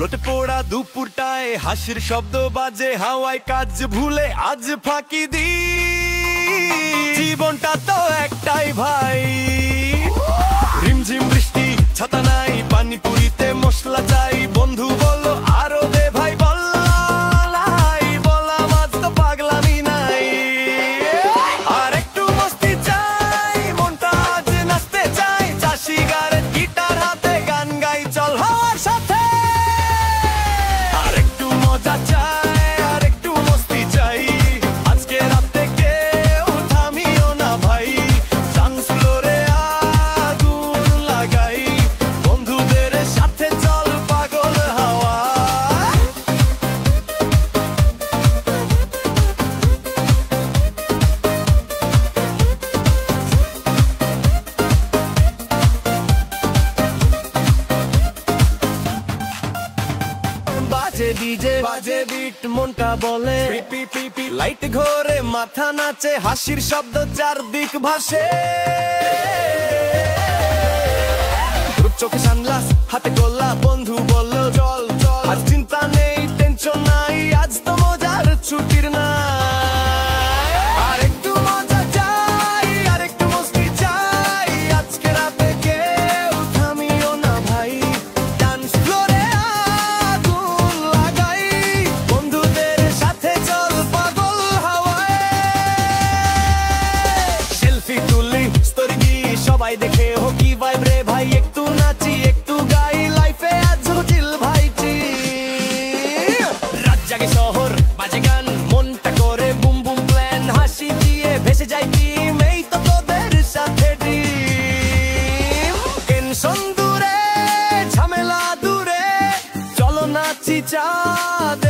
রোদ পোড়া দুপুরটায় হাসির শব্দ বাজে হাওয়ায়, কাজ ভুলে আজ ফাঁকি দি। জীবনটা তো একটাই ভাই, রিমঝিম বৃষ্টি, ছাতা নাই, পানিপুরিতে মশলা চাই। বন্ধু বললো আরো দে ভাই, বললাই বললাম আজ তো পাগলামি নাই। আর একটু মস্তি চাই, মনটা আজ নাচতে চাই। চাষি গারে গিটার হাতে গান গাই, চল হওয়ার সাথে। আর একটু মজা চাই, আর একটু মস্তি চাই। আজকে রাতে কেউ থামিও না ভাই, ডান্স ফ্লোরে আগুন লাগাই। বন্ধুদের সাথে চল পাগল হাওয়া। বাজে ডিজে, বাজে বিট, মনটা বলে লাইট ঘরে মাথা নাচে, হাসির শব্দ চারদিক ভাসে। চোখে সানগ্লাস, হাতে গোল্লা, বন্ধু বললো চল চল। আজ চিন্তা নেই, টেনশন নাই, আজ তো মজার ছুটির না। আর একটু মজা চাই, আর একটু মস্তি চাই। আজকে রাতে কেউ থামিও না ভাই, ডান্স ফ্লোরে আগুন লাগাই। বন্ধুদের সাথে চল পাগল হাওয়ায়। সেলফি তুলি, স্টোরি দিই, সবাই দেখে হো কি ভাইব রে ভাই। একটু নাচি, একটু গাই, লাইফে আজ চিল ভাইটি। রাত জাগে শহর, বাজে গান, মনটা করে বুম বুম প্ল্যান। হাসি দিয়ে ভেসে যাই টিম, এই তো তোদের সাথে ড্রিম। টেনশন দূরে, ঝামেলা দূরে, চলো নাচি চাঁদ